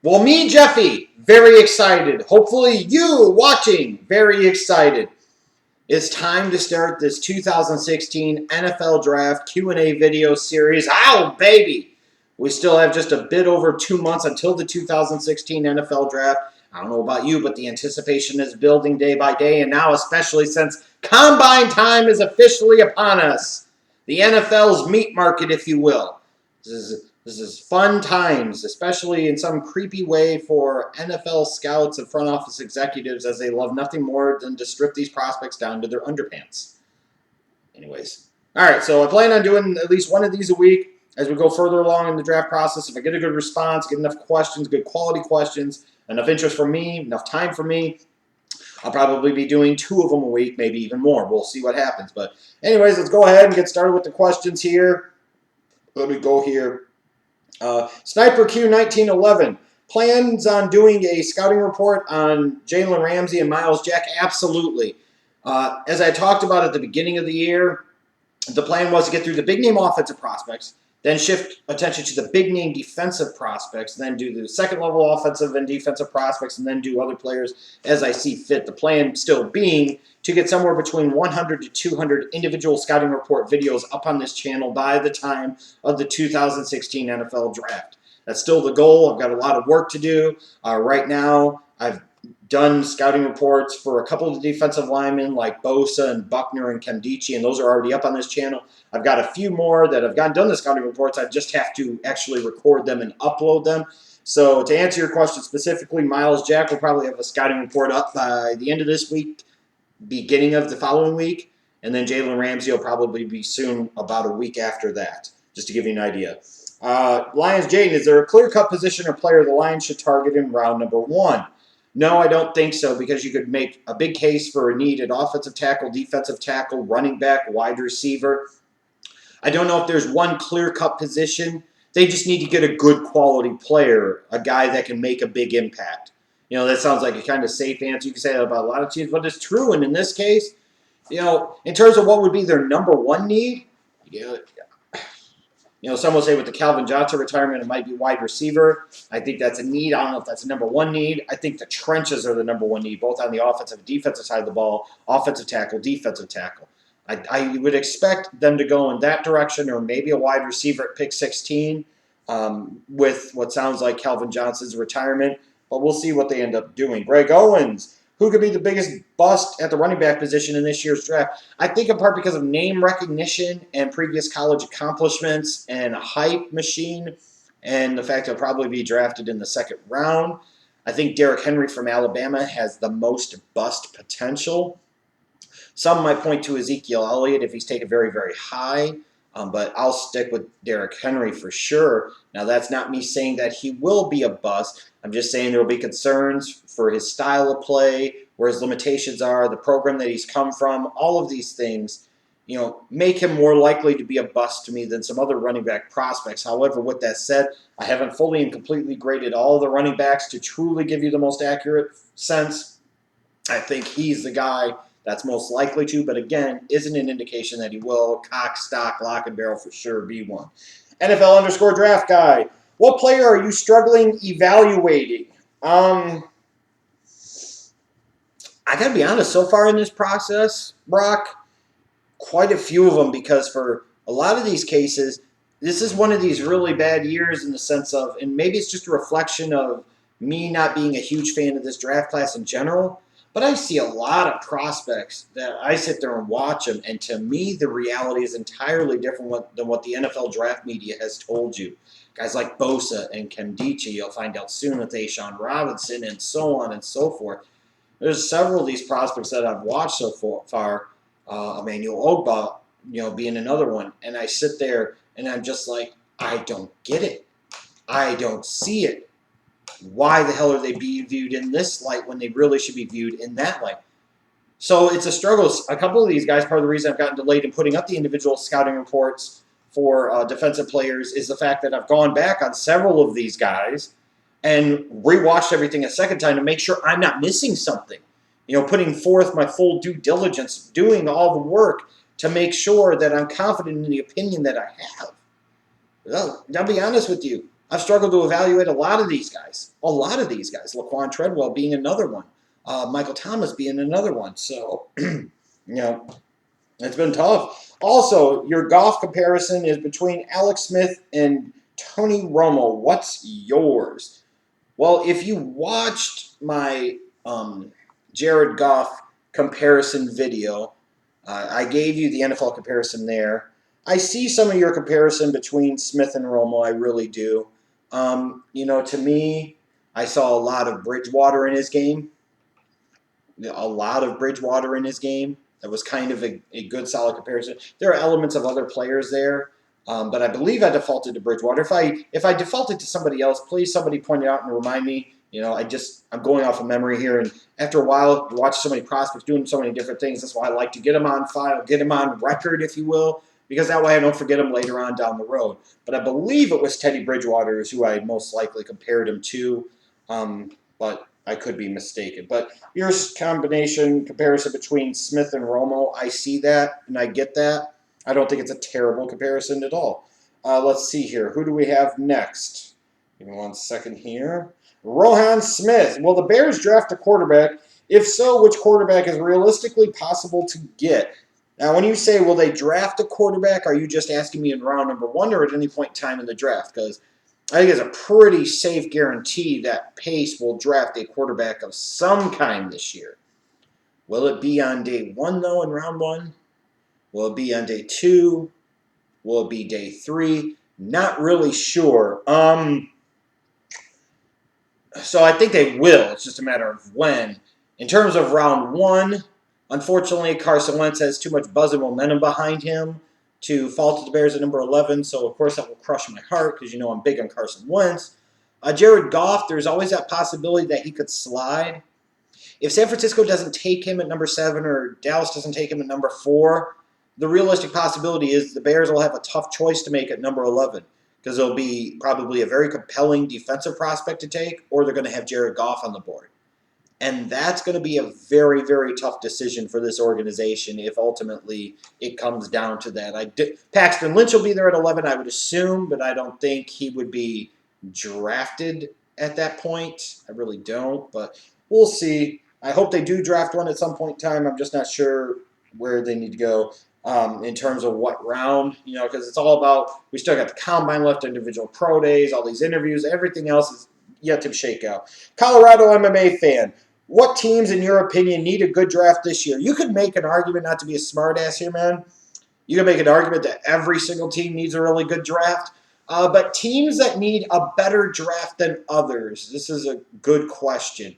Well, me, Jeffy, very excited. Hopefully you watching, very excited. It's time to start this 2016 NFL Draft Q&A video series. Ow, baby! We still have just a bit over 2 months until the 2016 NFL Draft. I don't know about you, but the anticipation is building day by day, and now especially since Combine time is officially upon us. The NFL's meat market, if you will. This is fun times, especially in some creepy way for NFL scouts and front office executives, as they love nothing more than to strip these prospects down to their underpants. Anyways. All right, so I plan on doing at least one of these a week as we go further along in the draft process. If I get a good response, get enough questions, good quality questions, enough interest from me, enough time for me, I'll probably be doing 2 of them a week, maybe even more. We'll see what happens. But anyways, let's go ahead and get started with the questions here. Let me go here. Sniper Q 1911 plans on doing a scouting report on Jalen Ramsey and Myles Jack. Absolutely. As I talked about at the beginning of the year, the plan was to get through the big name offensive prospects, then shift attention to the big name defensive prospects, then do the second level offensive and defensive prospects, and then do other players as I see fit. The plan still being to get somewhere between 100 to 200 individual scouting report videos up on this channel by the time of the 2016 NFL Draft. That's still the goal. I've got a lot of work to do. Right now, I've done scouting reports for a couple of the defensive linemen like Bosa and Buckner and Nkemdiche, and those are already up on this channel. I've got a few more that have done the scouting reports. I just have to actually record them and upload them. So to answer your question specifically, Myles Jack will probably have a scouting report up by the end of this week, beginning of the following week, and then Jalen Ramsey will probably be soon, about a week after that, just to give you an idea. Lions Jaden, is there a clear-cut position or player the Lions should target in round number 1? No, I don't think so, because you could make a big case for a need at offensive tackle, defensive tackle, running back, wide receiver. I don't know if there's one clear-cut position. They just need to get a good quality player, a guy that can make a big impact. You know, that sounds like a kind of safe answer. You can say that about a lot of teams, but it's true. And in this case, you know, in terms of what would be their number 1 need, some will say with the Calvin Johnson retirement, it might be wide receiver. I think that's a need. I don't know if that's a number 1 need. I think the trenches are the number 1 need, both on the offensive and defensive side of the ball, offensive tackle, defensive tackle. I would expect them to go in that direction, or maybe a wide receiver at pick 16 with what sounds like Calvin Johnson's retirement. But we'll see what they end up doing. Greg Owens, who could be the biggest bust at the running back position in this year's draft? I think in part because of name recognition and previous college accomplishments and a hype machine, and the fact he'll probably be drafted in the 2nd round. I think Derrick Henry from Alabama has the most bust potential. Some might point to Ezekiel Elliott if he's taken very, very high, but I'll stick with Derrick Henry for sure. Now, that's not me saying that he will be a bust. I'm just saying there will be concerns for his style of play, where his limitations are, the program that he's come from, all of these things, make him more likely to be a bust to me than some other running back prospects. However, with that said, I haven't fully and completely graded all the running backs to truly give you the most accurate sense. I think he's the guy that's most likely to, but again, isn't an indication that he will. Cock, stock, lock, and barrel for sure be one. NFL_draft guy. What player are you struggling evaluating? I got to be honest, so far in this process, Brock, quite a few of them, because for a lot of these cases, this is one of these really bad years in the sense of, and maybe it's just a reflection of me not being a huge fan of this draft class in general, but I see a lot of prospects that I sit there and watch them, and to me, the reality is entirely different than what the NFL draft media has told you. Guys like Bosa and Nkemdiche, you'll find out soon with A'Shawn Robinson, and so on and so forth. There's several of these prospects that I've watched so far, Emmanuel Ogbah, being another one, and I sit there and I'm just like, I don't get it. I don't see it. Why the hell are they being viewed in this light when they really should be viewed in that light? So it's a struggle. A couple of these guys, part of the reason I've gotten delayed in putting up the individual scouting reports for defensive players is the fact that I've gone back on several of these guys and rewatched everything a second time to make sure I'm not missing something. Putting forth my full due diligence, doing all the work to make sure that I'm confident in the opinion that I have. Well, I'll be honest with you. I've struggled to evaluate a lot of these guys. A lot of these guys. Laquan Treadwell being another one. Michael Thomas being another one. So, it's been tough. Also, your Goff comparison is between Alex Smith and Tony Romo. What's yours? Well, if you watched my Jared Goff comparison video, I gave you the NFL comparison there. I see some of your comparison between Smith and Romo. I really do. To me, I saw a lot of Bridgewater in his game. That was kind of a good, solid comparison. There are elements of other players there, but I believe I defaulted to Bridgewater. If I defaulted to somebody else, please somebody point it out and remind me. I'm going off of memory here, and after a while, you watch so many prospects doing so many different things. That's why I like to get them on file, get them on record, if you will, because that way I don't forget them later on down the road. But I believe it was Teddy Bridgewater is who I most likely compared him to, but I could be mistaken. But here's comparison between Smith and Romo. I see that, and I get that. I don't think it's a terrible comparison at all. Let's see here. Who do we have next? Give me 1 second here. Rohan Smith. Will the Bears draft a quarterback? If so, which quarterback is realistically possible to get? Now, when you say, will they draft a quarterback, are you just asking me in round number 1 or at any point in time in the draft? Because I think it's a pretty safe guarantee that Pace will draft a quarterback of some kind this year. Will it be on day 1, though, in round 1? Will it be on day 2? Will it be day 3? Not really sure. So I think they will. It's just a matter of when. In terms of round 1, unfortunately, Carson Wentz has too much buzz and momentum behind him to fall to the Bears at number 11. So, of course, that will crush my heart because I'm big on Carson Wentz. Jared Goff, there's always that possibility that he could slide. If San Francisco doesn't take him at number 7 or Dallas doesn't take him at number 4, the realistic possibility is the Bears will have a tough choice to make at number 11 because there'll be probably a very compelling defensive prospect to take, or they're going to have Jared Goff on the board. And that's going to be a very, very tough decision for this organization if ultimately it comes down to that. Paxton Lynch will be there at 11, I would assume, but I don't think he would be drafted at that point. I really don't, but we'll see. I hope they do draft one at some point in time. I'm just not sure where they need to go in terms of what round, because it's all about, we still got the combine left, individual pro days, all these interviews, everything else is yet to shake out. Colorado MMA fan. What teams, in your opinion, need a good draft this year? You could make an argument, not to be a smartass here, man. You could make an argument that every single team needs a really good draft. But teams that need a better draft than others, this is a good question.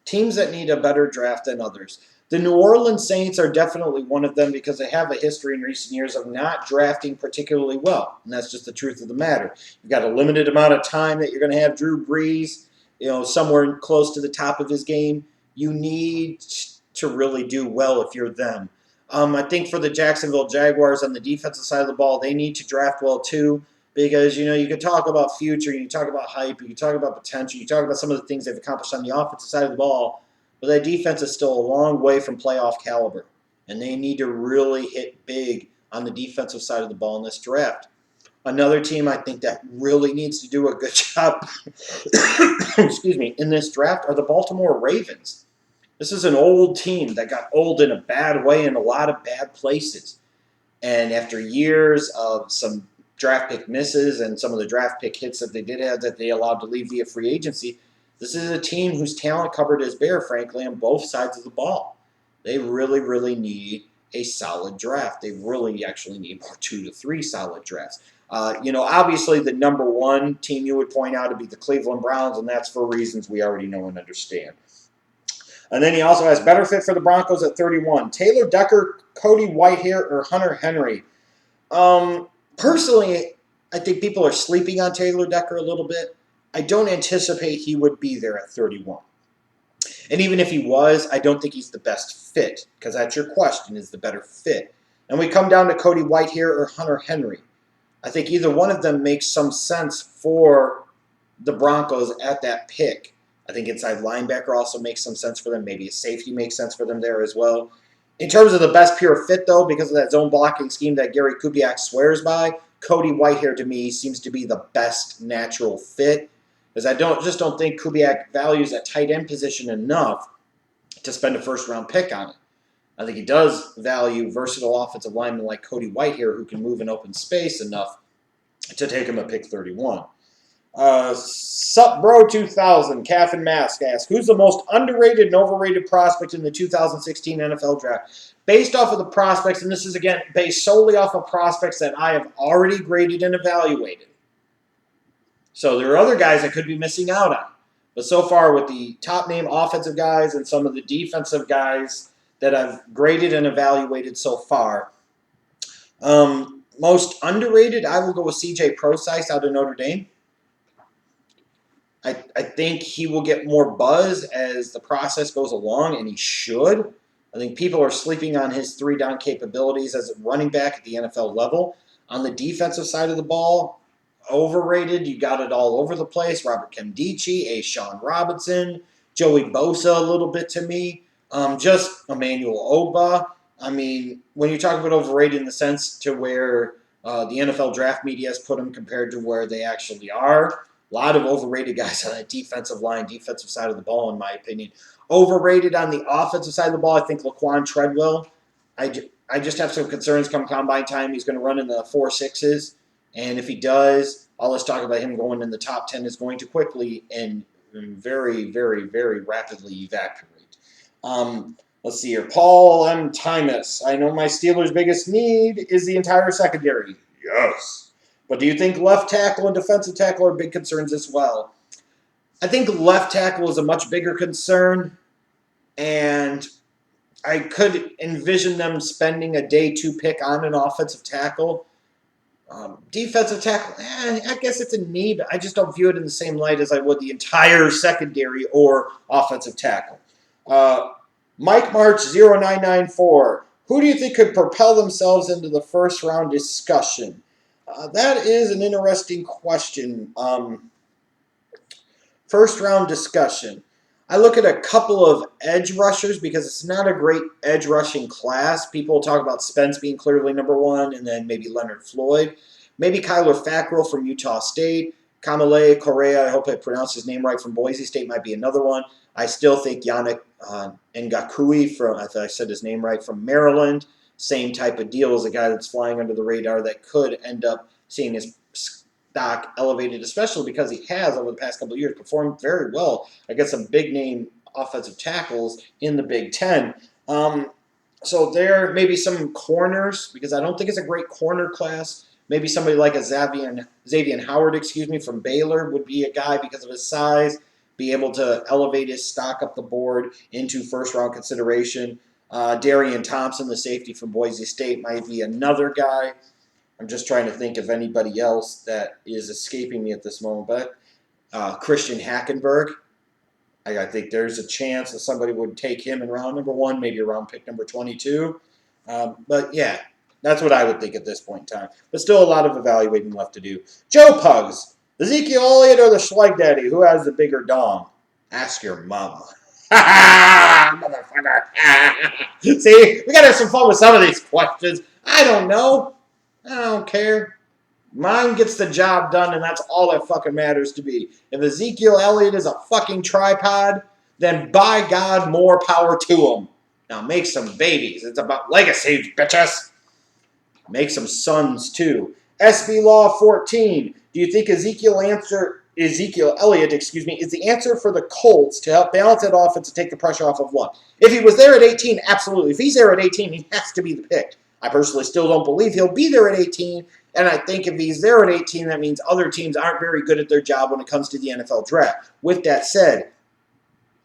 Teams that need a better draft than others. The New Orleans Saints are definitely one of them because they have a history in recent years of not drafting particularly well. And that's just the truth of the matter. You've got a limited amount of time that you're going to have Drew Brees, somewhere close to the top of his game. You need to really do well if you're them. I think for the Jacksonville Jaguars on the defensive side of the ball, they need to draft well too because, you can talk about future, you can talk about hype, you can talk about potential, you can talk about some of the things they've accomplished on the offensive side of the ball, but that defense is still a long way from playoff caliber, and they need to really hit big on the defensive side of the ball in this draft. Another team I think that really needs to do a good job in this draft are the Baltimore Ravens. This is an old team that got old in a bad way in a lot of bad places. And after years of some draft pick misses and some of the draft pick hits that they did have that they allowed to leave via free agency, this is a team whose talent cupboard is bare, frankly, on both sides of the ball. They really, really need a solid draft. They really actually need 2 to 3 solid drafts. Obviously the number 1 team you would point out to be the Cleveland Browns, and that's for reasons we already know and understand. And then he also has better fit for the Broncos at 31. Taylor Decker, Cody Whitehair, or Hunter Henry. Personally, I think people are sleeping on Taylor Decker a little bit. I don't anticipate he would be there at 31. And even if he was, I don't think he's the best fit, because that's your question, is the better fit. And we come down to Cody Whitehair or Hunter Henry. I think either one of them makes some sense for the Broncos at that pick. I think inside linebacker also makes some sense for them. Maybe a safety makes sense for them there as well. In terms of the best pure fit, though, because of that zone blocking scheme that Gary Kubiak swears by, Cody Whitehair to me seems to be the best natural fit, because I don't think Kubiak values that tight end position enough to spend a first-round pick on it. I think he does value versatile offensive linemen like Cody Whitehair, who can move in open space enough to take him at pick 31. Sup Bro 2000, Calf and Mask asks, who's the most underrated and overrated prospect in the 2016 NFL Draft? Based off of the prospects, and this is again based solely off of prospects that I have already graded and evaluated. So there are other guys I could be missing out on. But so far with the top name offensive guys and some of the defensive guys that I've graded and evaluated so far, most underrated, I will go with CJ Prosise out of Notre Dame. I think he will get more buzz as the process goes along, and he should. I think people are sleeping on his three-down capabilities as a running back at the NFL level. On the defensive side of the ball, overrated. You got it all over the place. Robert Nkemdiche, A'Shawn Robinson, Joey Bosa a little bit to me. Just Emmanuel Ogba. I mean, when you talk about overrated in the sense to where the NFL draft media has put them compared to where they actually are, a lot of overrated guys on that defensive line, defensive side of the ball, in my opinion. Overrated on the offensive side of the ball, I think Laquan Treadwell. I just have some concerns come combine time. He's going to run in the 4.6s. And if he does, all this talk about him going in the top 10 is going to quickly and very, very, very rapidly evaporate. Let's see here. Paul M. Timus. I know my Steelers' biggest need is the entire secondary. Yes. But do you think left tackle and defensive tackle are big concerns as well? I think left tackle is a much bigger concern, and I could envision them spending a day 2 pick on an offensive tackle. Defensive tackle, I guess it's a need, but I just don't view it in the same light as I would the entire secondary or offensive tackle. Mike March 0994. Who do you think could propel themselves into the first round discussion? That is an interesting question. First round discussion. I look at a couple of edge rushers because it's not a great edge rushing class. People talk about Spence being clearly number 1, and then maybe Leonard Floyd. Maybe Kyler Fackrell from Utah State. Kamale Correa, I hope I pronounced his name right, from Boise State might be another one. I still think Yannick Ngakoue, if I said his name right, from Maryland. Same type of deal as a guy that's flying under the radar that could end up seeing his stock elevated, especially because he has, over the past couple of years, performed very well against some big-name offensive tackles in the Big Ten. So there may be some corners, because I don't think it's a great corner class. Maybe somebody like a Xavier Howard, from Baylor would be a guy because of his size, be able to elevate his stock up the board into first-round consideration. Darian Thompson, the safety from Boise State, might be another guy. I'm just trying to think of anybody else that is escaping me at this moment. But Christian Hackenberg, I think there's a chance that somebody would take him in round number 1, maybe around pick number 22. But yeah, that's what I would think at this point in time. But still a lot of evaluating left to do. Joe Pugs, Ezekiel Elliott or the Schleich Daddy? Who has the bigger dong? Ask your mama. Motherfucker. See, we got to have some fun with some of these questions. I don't know. I don't care. Mine gets the job done, and that's all that fucking matters to me. If Ezekiel Elliott is a fucking tripod, then by God, more power to him. Now make some babies. It's about legacy, bitches. Make some sons, too. SB Law 14. Do you think Ezekiel Elliott, is the answer for the Colts to help balance that offense and take the pressure off of one? If he was there at 18, absolutely. If he's there at 18, he has to be the pick. I personally still don't believe he'll be there at 18, and I think if he's there at 18, that means other teams aren't very good at their job when it comes to the NFL draft. With that said,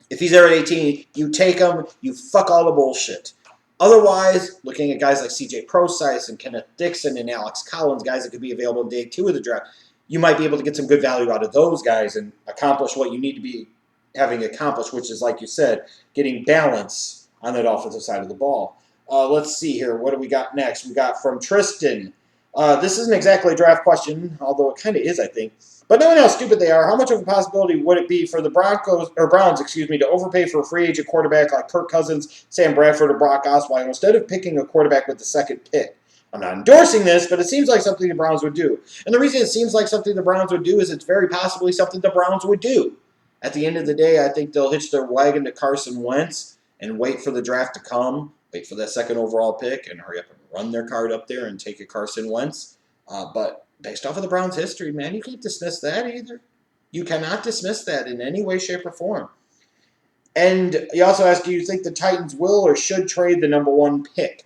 if he's there at 18, you take him, you fuck all the bullshit. Otherwise, looking at guys like CJ Prosise and Kenneth Dixon and Alex Collins, guys that could be available in day 2 of the draft, you might be able to get some good value out of those guys and accomplish what you need to be having accomplished, which is, like you said, getting balance on that offensive side of the ball. Let's see here. What do we got next? We got from Tristan. This isn't exactly a draft question, although it kind of is, I think. But knowing how stupid they are, how much of a possibility would it be for the Browns, to overpay for a free agent quarterback like Kirk Cousins, Sam Bradford, or Brock Osweiler instead of picking a quarterback with the second pick? I'm not endorsing this, but it seems like something the Browns would do. And the reason it seems like something the Browns would do is it's very possibly something the Browns would do. At the end of the day, I think they'll hitch their wagon to Carson Wentz and wait for the draft to come, wait for that second overall pick, and hurry up and run their card up there and take a Carson Wentz. But based off of the Browns' history, man, you can't dismiss that either. You cannot dismiss that in any way, shape, or form. And he also asked, do you think the Titans will or should trade the number 1 pick?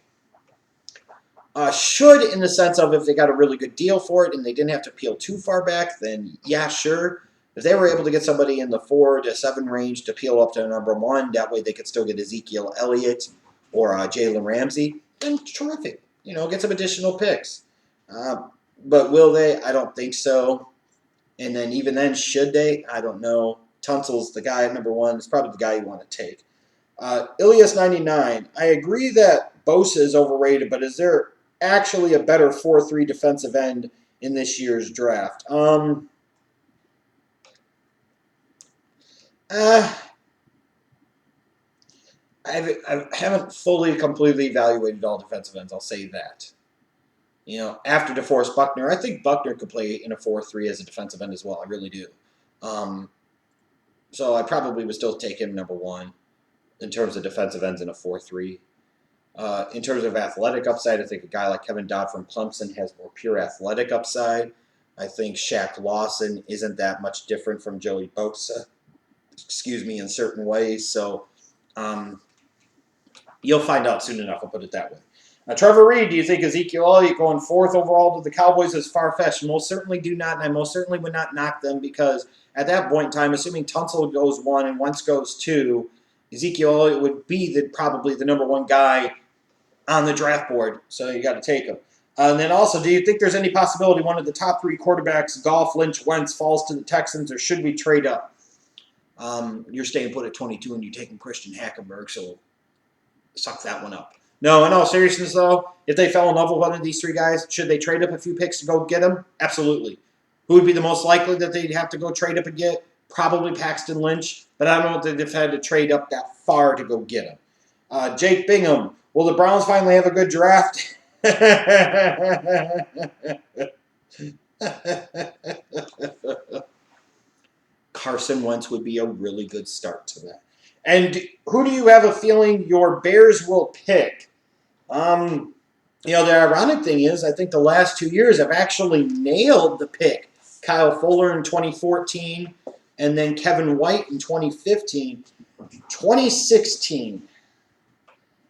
Should, in the sense of if they got a really good deal for it and they didn't have to peel too far back, then yeah, sure. If they were able to get somebody in the 4 to 7 range to peel up to number 1, that way they could still get Ezekiel Elliott or Jalen Ramsey, then terrific. Get some additional picks. But will they? I don't think so. And then even then, should they? I don't know. Tunsil's the guy at number 1. It's probably the guy you want to take. Ilias99, I agree that Bosa is overrated, but is there actually a better 4-3 defensive end in this year's draft? I haven't fully, completely evaluated all defensive ends. I'll say that. After DeForest Buckner, I think Buckner could play in a 4-3 as a defensive end as well. I really do. So I probably would still take him number 1 in terms of defensive ends in a 4-3. In terms of athletic upside, I think a guy like Kevin Dodd from Clemson has more pure athletic upside. I think Shaq Lawson isn't that much different from Joey Bosa, in certain ways. So you'll find out soon enough, I'll put it that way. Trevor Reed, do you think Ezekiel Elliott going 4th overall to the Cowboys is far-fetched? Most certainly do not, and I most certainly would not knock them because at that point in time, assuming Tunsil goes 1 and Wentz goes 2, Ezekiel Elliott would be probably the number 1 guy on the draft board, so you got to take him. And then also, do you think there's any possibility one of the top 3 quarterbacks, Goff, Lynch, Wentz, falls to the Texans, or should we trade up? You're staying put at 22 and you're taking Christian Hackenberg, so suck that one up. No, in all seriousness, though, if they fell in love with one of these 3 guys, should they trade up a few picks to go get them? Absolutely. Who would be the most likely that they'd have to go trade up and get? Probably Paxton Lynch, but I don't know if they've had to trade up that far to go get him. Jake Bingham, will the Browns finally have a good draft? Carson Wentz would be a really good start to that. And who do you have a feeling your Bears will pick? The ironic thing is I think the last 2 years have actually nailed the pick. Kyle Fuller in 2014 and then Kevin White in 2015. 2016,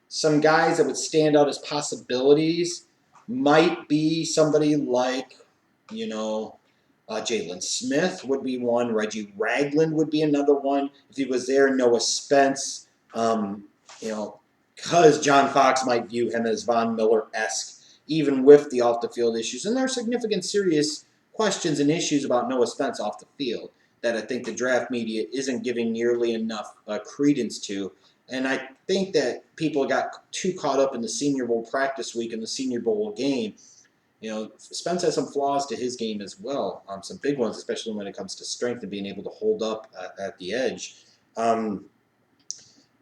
some guys that would stand out as possibilities might be somebody like, Jalen Smith would be one. Reggie Ragland would be another one. If he was there, Noah Spence. Because John Fox might view him as Von Miller-esque, even with the off-the-field issues. And there are significant, serious questions and issues about Noah Spence off the field that I think the draft media isn't giving nearly enough credence to. And I think that people got too caught up in the Senior Bowl practice week and the Senior Bowl game. Spence has some flaws to his game as well, some big ones, especially when it comes to strength and being able to hold up at the edge. I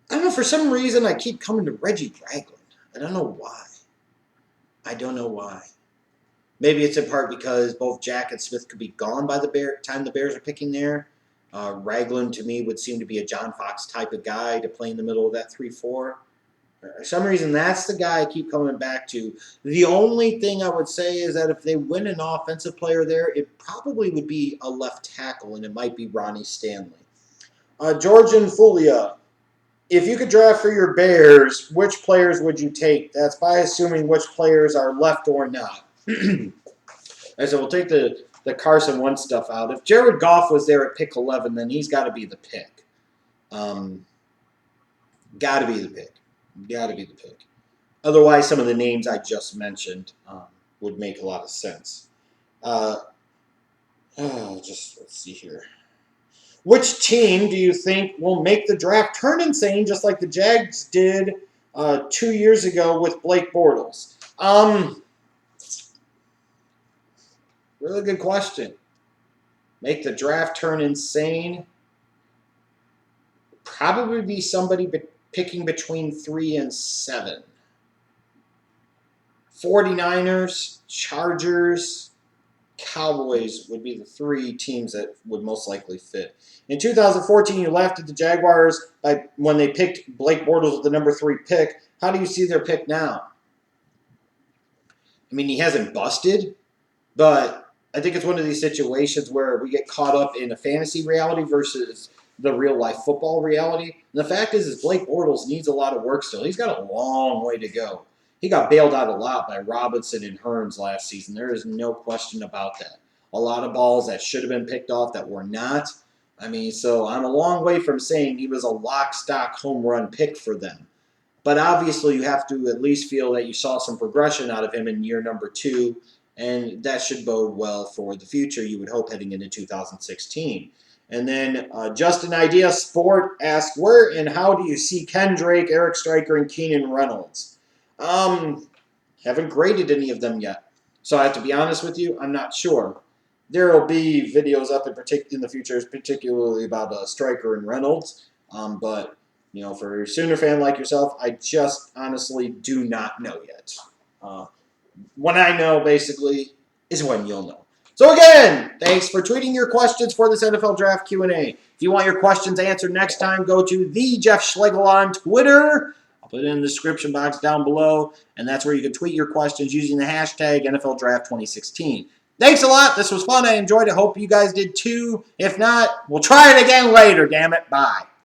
don't know, for some reason I keep coming to Reggie Ragland. I don't know why. Maybe it's in part because both Jack and Smith could be gone by the time the Bears are picking there. Ragland, to me, would seem to be a John Fox type of guy to play in the middle of that 3-4. For some reason, that's the guy I keep coming back to. The only thing I would say is that if they win an offensive player there, it probably would be a left tackle, and it might be Ronnie Stanley. Georgian Fulia, if you could draft for your Bears, which players would you take? That's by assuming which players are left or not. I said we'll take the Carson Wentz stuff out. If Jared Goff was there at pick 11, then he's got to be the pick. Got to be the pick. Otherwise, some of the names I just mentioned would make a lot of sense. Let's see here. Which team do you think will make the draft turn insane, just like the Jags did 2 years ago with Blake Bortles? Really good question. Make the draft turn insane? Probably be somebody picking between 3 and 7. 49ers, Chargers, Cowboys would be the 3 teams that would most likely fit. In 2014, you laughed at the Jaguars when they picked Blake Bortles with the number 3 pick. How do you see their pick now? I mean, he hasn't busted, but I think it's one of these situations where we get caught up in a fantasy reality versus the real-life football reality. And the fact is Blake Bortles needs a lot of work still. He's got a long way to go. He got bailed out a lot by Robinson and Hearns last season. There is no question about that. A lot of balls that should have been picked off that were not. I mean, so I'm a long way from saying he was a lock, stock, home run pick for them. But obviously you have to at least feel that you saw some progression out of him in year number 2, and that should bode well for the future, you would hope, heading into 2016. And then Justin Idea Sport asked, where and how do you see Ken Drake, Eric Stryker, and Keenan Reynolds? Haven't graded any of them yet. So I have to be honest with you, I'm not sure. There will be videos up in the future, particularly about Stryker and Reynolds. But, you know, for a Sooner fan like yourself, I just honestly do not know yet. When I know, basically, is when you'll know. So again, thanks for tweeting your questions for this NFL Draft Q&A. If you want your questions answered next time, go to the Jeff Schlegel on Twitter. I'll put it in the description box down below, and that's where you can tweet your questions using the hashtag NFL Draft 2016. Thanks a lot. This was fun. I enjoyed it. Hope you guys did too. If not, we'll try it again later, damn it. Bye.